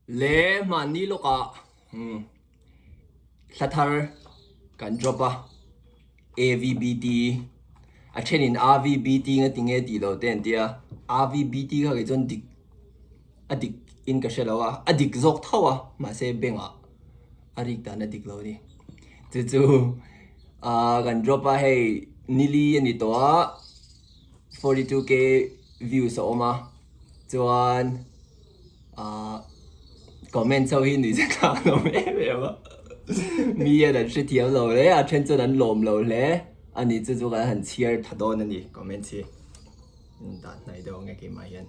le mani loka sathar kan dropa AVBT a chenin RVBT nga tinge ti lo ten tia RVBT ka ke jon dik adik in ka shelawa adik zok thawa ma se benga arik ta na dik lo ni chu kan dropa hey nili ani to 42k views oma chuan comment sau hi ni sẽ khá lo mẹ mẹ mà mi à là sẽ thiếu lo đấy à trên cho đánh lồm lo lẽ anh đi chú cái hành chia thật đó nên đi comment chi đặt này đâu nghe cái máy anh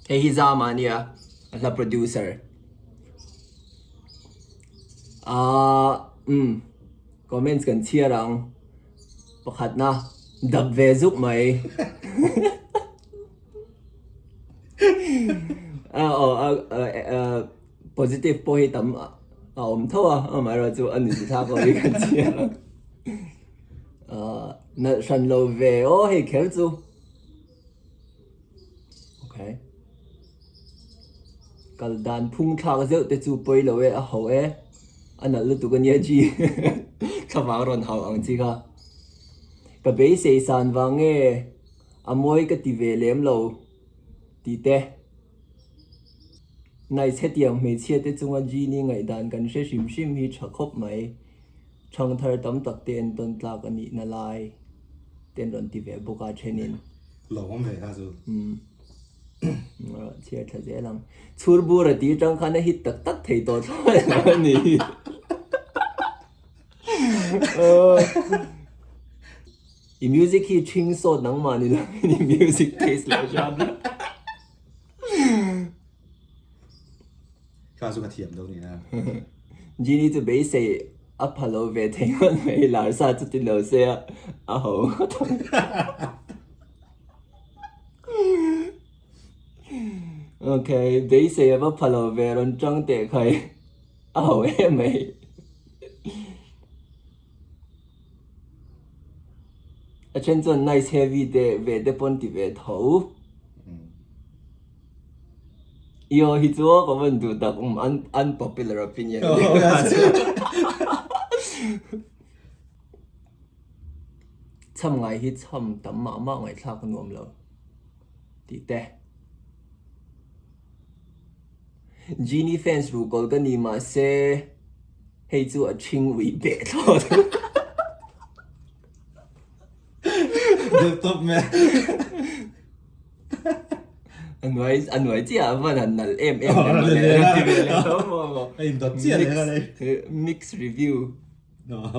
hey hi ra mà nè là producer comment cần chia rằng bậc hạt na đập về giúp mày positive po hi tam thawa mà rồi chú anh thì tha có đi cần chia na sân lâu về ô hay kéo chú ok cái đàn phun thang rượu để chú bơi lâu à hậu anh là lúc tụi con nhớ chi các bạn rồi hậu anh chi cả cái bể xây sản vàng nghe mỗi cái tì về lém lâu tì té này sẽ tiệm mấy chiếc để chúng anh gì ngày đàn cần sẽ sim hi chọc khóc mấy trong thời tấm tắc tiền tuần lạc anh nhị na lai tiền tuần tì về bốc trên nên lâu không về ha chú chia thật dễ lắm chua bùa là tí trong khán hít tắc tắc thấy tốt thôi là nhỉ music hi chinh sốt nắng mà ni là music taste là sao khá chú cái thiểm đâu nhỉ chỉ đi từ bể xây Apollo về thấy con mấy là sao chút tin lâu xe à hổ ok bể xây Apollo về rồi trong để khai à hổ em mấy ở trên chân nice heavy để về để bọn đi về thấu Yo, hi chúa có vấn đề đặc unpopular opinion. Chăm ngày hi chăm tấm mà ngày thao con ngom lo. Tí tè. Genie fans ru gọi cái ni mà se hay chúa chinh vị bể thôi. được tốt mẹ anh nói chứ à vẫn là em em tốt chia này đây mix review nó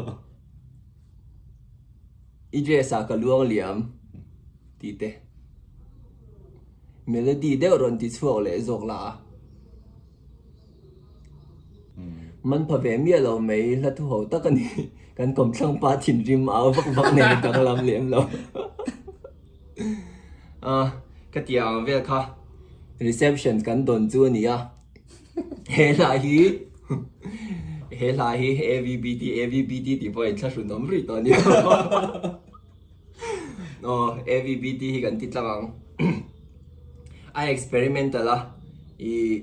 ije sa ka luang liam ti te melody de ron ti chuak le zok la man pha ve mi lo mai la thu ho ta kan kan kom thlang pa thin rim au vak ne ka lam liam lo cái tiang về kha reception kan don chu ni a he la hi AVBT ti point thla sun nom ri to ni AVBT hi kan ti tlang I experimental la I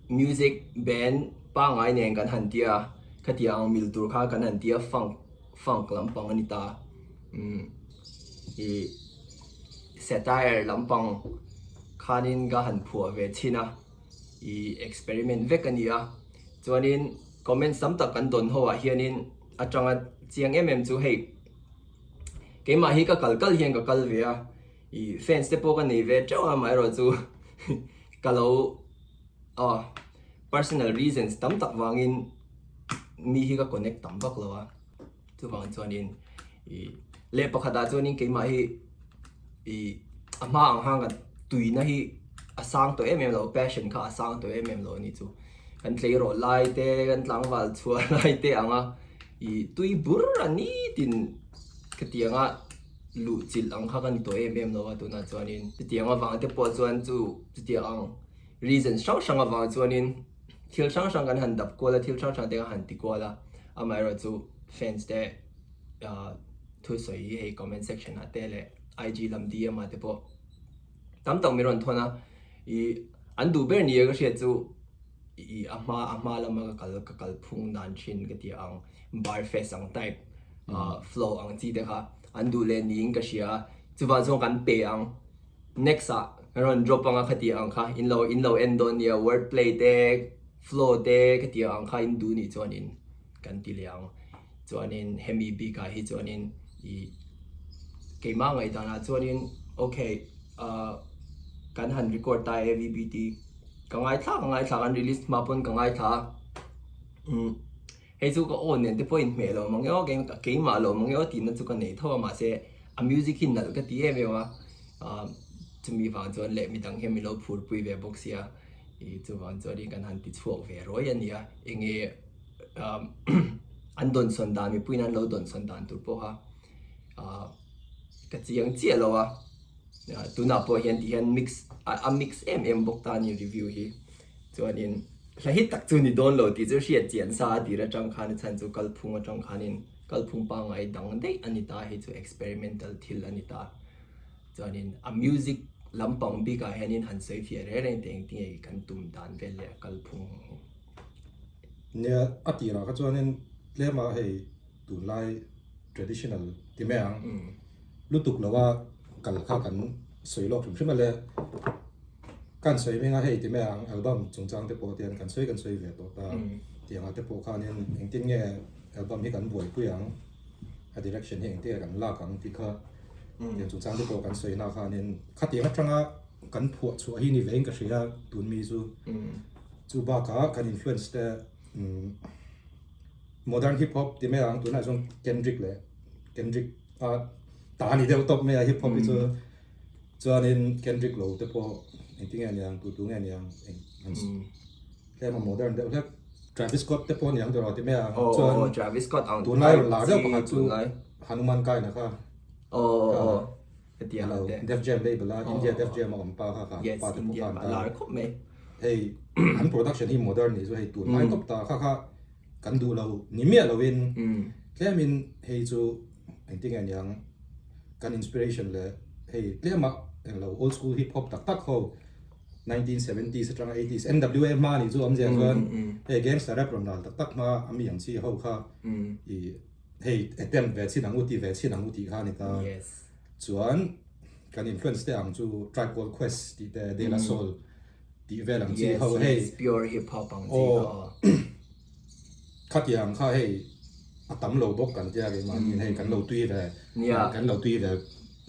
music band pa ngai nen kan han tia khatiang mil tur kha kan han tia funk lampang anita I satire lampang khanin ga han phua ve china I experiment ve kania chuanin comment sam tak kan don hoa hianin atanga chiang chu hei keima hi ka kalkal hian ka kal ve a I fans te po ka nei ve chawa mai ro chu kalo personal reasons tam tak wangin mi hi ka connect tam bak lo a chu wang chuanin I le pakhada chuanin keima hi I ama ang hang tui na hi asang to lo passion kha asang to lo ni chu kan tlei ro lai te kan tlang wal chua lai te anga I tui bur ani tin katianga lu chil ang kha kan to lo tu na chuanin tianga wang te po chuan chu tiang reason sang wang chuanin thil sang kan han dap ko la thil sang te han ti ko la amai ro chu fans te thu soi he comment section ate le IG lam di ama te po tam tang miron thona I an du ber ni ga she chu i ama lama ka kal phung dan chin ka ti ang bar fest ang type flow ang chi de kha an du le ning ka shia chu wa zong kan pe ang next ron drop ang khati ang kha in low end on ya wordplay te flow te ka ti ang kha in du ni chuan in kan ti liang chuan in hemi bi ka hi chuan in i ke ma ngai ta na chuan in okay kan han record ta AVBT kangai tha kan release ma pon kangai tha hei chu ko on ne point me lo mong yo ke ma lo mong yo tin na chu ka nei thaw ma se a music hin nal ka ti e mewa to mi wang chuan le mi dang hem mi lo phur pui ve box ya I chu wang chuan kan han ti chuak ve roi ania enge an don son dan mi puinan lo don son dan tur po ha ka chiang chia lo wa tu na po hian ti hian mix bok ta ni review hi chuan in la hit tak chu ni don lo ti chu hriat chian sa ti ra tang khan chan chu kal phung atang khanin kal phung pa ngai dang dei anita hi chu experimental thil anita chuan in a music lampang bi ka hian in han sei fia re re teng ti kan tum dan vel le kal phung nia atira ka chuan in lema hei tu lai traditional ti meang lutuk lawa kal kha kan soilok thum thima le kan soi menga hei ti meang album chungchang te po tian kan soi ve to ta tianga te po khan in engtin nge album hi kan buai puyang a direction heng te kan la kang ti kha tian chungchang te po kan soi na khan in khati atanga kan phu chu hi ni veng ka ria tun mi chu ba ka kan influence te modern hip hop ti meang tu na jong Kendrick ta ni deuh top me a hip hop chu chuan in Kendrick lo te po engting an yang tu nge yang le ma modern deuh le Travis Scott te po yang do ti meang chuan Travis Scott ang tu nai la deuh pakhat chu Hanuman kai na kha ka ti ala te Def Jam label la India Def Jam on pa kha pa te po khan ta la khop me hey an production hi modern ni so hey tu nai top ta kha kan du lo ni me lo in klemin hey chu engting an yang kan inspiration le hey klema lo old school hip hop tak ho 1970s atang 80s NWA ma ni chu am jeng chuan hey gangster rap ron dal tak ma ami yang chi ho kha I hey attempt ve chin angu ti kha ni ta yes chuan kan influence te ang chu Tribe Called Quest ti te De La Soul ti velang chi ho hey pure hip hop ang chi khat yang kha hey atam lo bok kan tia ge man hey kan lo tui ve kan lo tui ve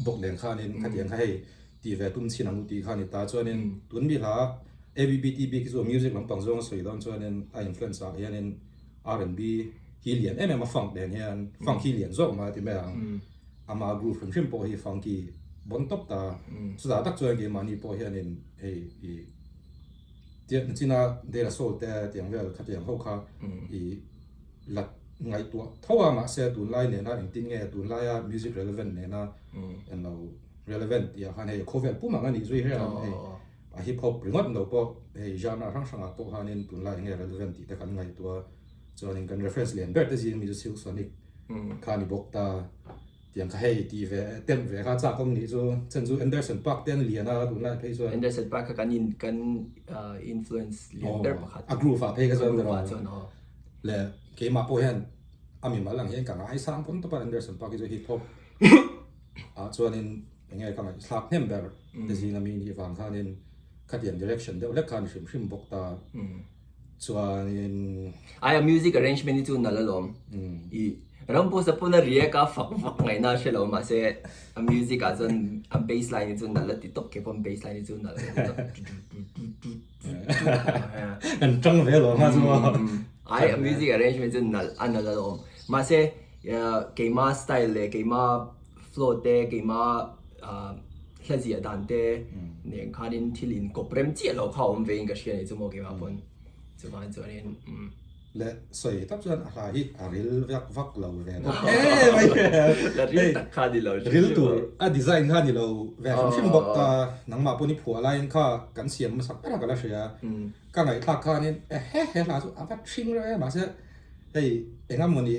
bok len kha nin khat yang kha hey ti ve tum chin angu ti kha ni ta chuan in tun mi ha ABBT bi ki zo music lampang zong soi don chuan in a influence a hian in R&B hi lian em funk den hian funk hi lian zo ma ti me ang ama groove hrim po hi funky bon top ta chu da tak chuan ge mani po hian in hey I tian china De La Soul te tiang vel khat yang ho kha I lat ngai tua thawa ma se tun lai ne na engtin nge tun lai a music relevant ne na and no relevant ya han hey cover pu ma ngani zui he hey a hip hop ringot no po hey genre rang sang a po hanin tun lai nge relevant ti te kan ngai tua chuan kan reference len ber te zin mi Silk Sonic khani bok ta tiang kha hey ti ve tem ve kha cha kom ni chu chen chu Anderson .Paak ten liana tun lai phei chuan Anderson .Paak kan influence lian ber pakhat a groove a phei ka chuan no le ke ma po hian ami ma lang hian ka ngai sang pon to pa Anderson .Paak is hip hop a chuan in engai ka ngai slap nem ber te zin ami ni wang khan in khatian direction de le khan hrim bok ta chuan in I music arrangement ni chu nalalom I rampo sa puna ria ka fak ngai na shelo ma se a music a zon a bassline ni chu nal ti tok ke pon bassline ni chu nal an tang ve lo ma chu I music arrangement chu nal analom ma se ke ma style le ke ma flow te ke ma hlazia dan te ne khanin thilin koprem chi lo kha om ve in ka shia ni chu mo ke ma pon chu ma chu in le soi tap chuan a hla hi a ril vak lo ve no la ri tak kha di lo ril tu a design kha ni lo ve hrim bok ta nangma poni phua line kha kan siam ma sak para kala shia ka ngai thak kha nin he la chu a va thing re ma se hey engam moni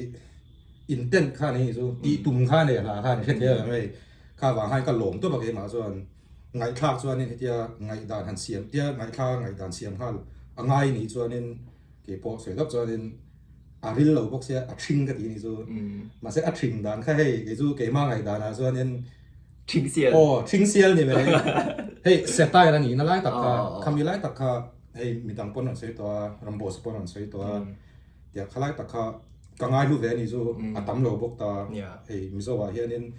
intent kha ni chu ti tum kha ne la kha ni he mai kha wa hai ka lom to ba ke ma chuan ngày khác cho nên thì ngày đàn hành xiêm thì ngày khác ngày đàn xiêm hal ngày này cho nên cái bộ sợi tóc cho nên ril lâu bốc sẽ trinh cái gì rồi mà sẽ trinh đàn cái cái chú cái mang ngày đàn cho nên trinh xiên trinh xiên này vậy hey set tay là nhỉ nó lại tất cả kami lại tất cả hey mình đang pon sợi toa rambo pon sợi toa thì khai lại tất cả cái ngày lúc về này rồi tắm lâu bốc ta hey mình soว่า hiện nên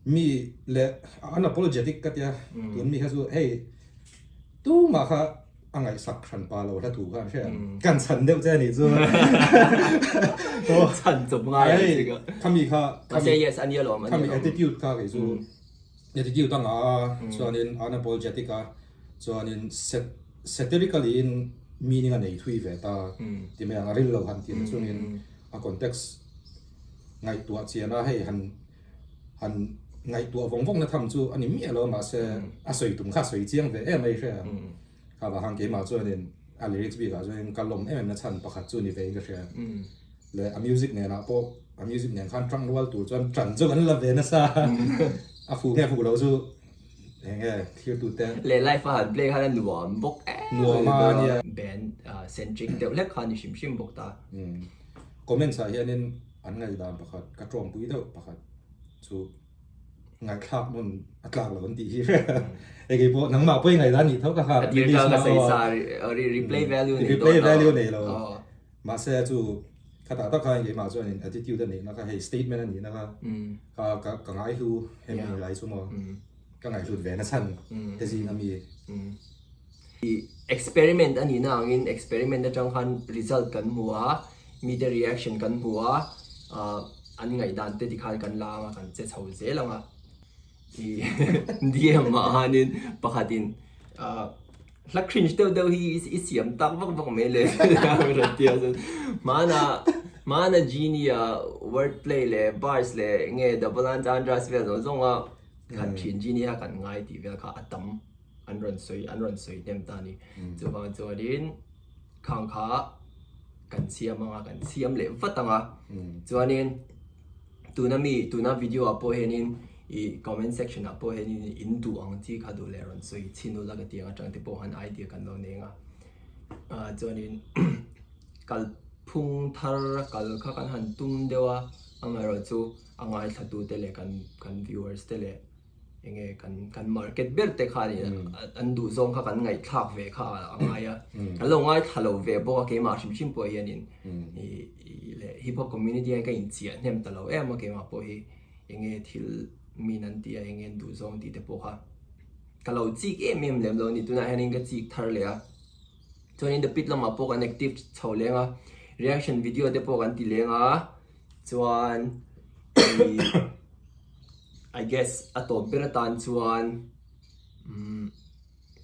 mi le unapologetic cái ya tuần mi hay rồi hey tu mà kha anh ấy sắc khăn pa lo đã thủ kan sẽกันฉัน đều thế này rồi chân chụp ngay cái cái kami kha kami yes anh nhớ rồi mà kami attitude kha cái rồi attitude tăng cho nên unapologetic cho nên satirically in meaning anh ấy thui về ta thì mình anh real lo han tiền cho nên context ngày tuổi trẻ na hay han ngày tuổi vong vong na tham chu anh ấy mi lo mà sẽ soi tung khá soi chiang về em ấy sẽ và hàng cái mà cho nên lyrics bị cả cho nên cái lồng em nó chăn bạc hạt cho nên về cái sẽ le music này là po music này khăn trăng luôn tụ cho trần cho vẫn là về nó xa phụ nghe phụ đâu chứ nghe khi tụ tên le life hạt play hạt nuo bốc nuo mà nha band centric đều lek hạt sim sim bốc ta comment sai nên anh ngày đàn bạc hạt cái tròn bụi đâu bạc hạt chú ngày khác mình ăn lạc là vấn đề cái bộ nắng mạo bây ngày đó thì thấu cả hạt thì cái xây xa replay value này rồi mà sẽ chú cái đó tất cả cái mà cho nên attitude này nó cái statement này nó cái ngày thu hay mình lại số mà cái ngày thu về nó sẵn cái gì nó mi experiment anh ấy nào in experiment trong han result kan hua media reaction kan hua anh ngày đàn tết thì khai kan la mà kan sẽ sầu dễ lắm à thì dia mà nên pakhatin la cringe đâu hi siam tak vak mele rồi tia mana genie wordplay le bars le nghe double entendres về rồi zong a kan chin genie kan ngai ti vel kha atam an ron soi tem ta ni chu bang chu din khang kha kan siam le vatanga chu anin tuna video apo henin i comment section apo henin in tu ang chi khadu le ron soi chinu la ka ti ang tang te po han idea kan lo nenga chu anin kal phung thar kal kha kan han tum dewa amaro chu angai thatu te le kan viewers te le enge kan market ber te khani an du zong kha kan ngai thak ve kha angai a lo ngai thalo ve bo ke ma shim po yanin le hip hop community ka in chia nem talo em ke ma po hi enge thil minan tia enge du zong ti te po kha kalau chi em lem lo ni tuna hanin ka chi thar le a chuan the pit lama po kan active chho lenga reaction video te po kan ti lenga chuan I guess ato beratan chuan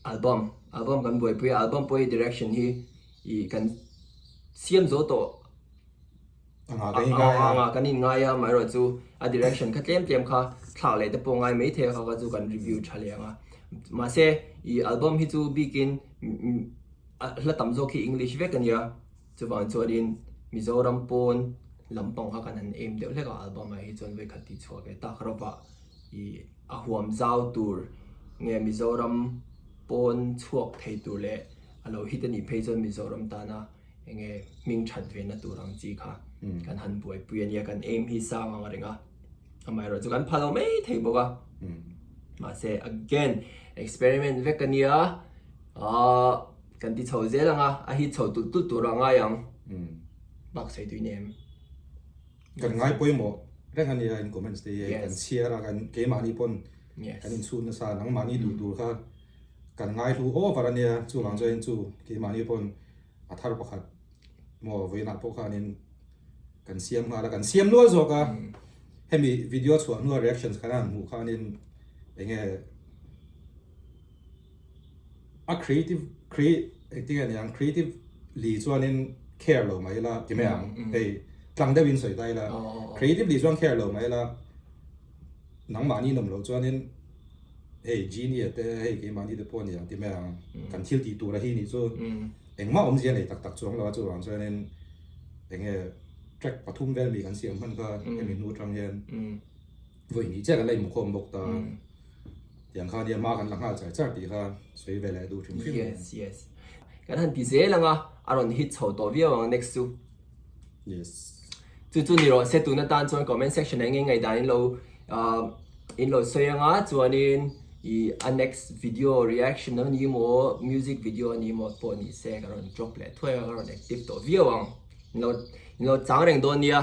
album kan boy pre album poi direction hi I kan siam zo to anga kanin ngaya mai ro chu a direction kha tlem kha thla le te po ngai mai the kha chu kan review thalenga ma se I album hi chu begin hla tam zo ki english ve kan ya chu ban chuan Mizoram pon lampang kha kan an aim deuh leka album hi chuan ve khati chhuak ve ta khropa I ahuam zau tur nge Mizoram pon chuak thei tur le alo hitani phei chuan Mizoram ta na nge ming that ve na turang chi kha kan han buai puan ya kan aim hi sa ma ringa amai ro chu kan phalo mai thei boka ma se again experiment ve kan ya kan ti chho ze langa a hi chho tu turanga yang bak sai tu nem kan ngai poi mo reng ani in comments te kan share kan ke mani pon kan in sun na sa nang mani du kha kan ngai lu o varania chu wang join chu ke mani pon athar pakhat mo veina po kha nin kan siam nga la kan siam lo zo ka hemi video chu nu reactions kana mu kha nin enge a creative li chuanin care lo mai la ti me ang hey tlang da win soi dai la creative li chuan care lo mai la nang mani nom lo chuanin hey genie te hey ke mani te pon ya ti me ang kan thil ti tu la hi ni chu engma om zia nei tak chuang lo chu wang chuanin enge track pathum vel mi kan siam man ka emi nu tang hian voi ni che ka lai mu khom bok ta tiếng kha đi mà kan lang ha chai char ti kha soi ve le du thim phim yes kan han ti ze langa aron hit chho to via wang next to yes chu ni ro se tu na tan chon comment section ngai ngai dan in lo soyanga chuanin i next video reaction na ni mo music video ni mo po ni se karon drop le thoi karon active to via wang no chang reng don nia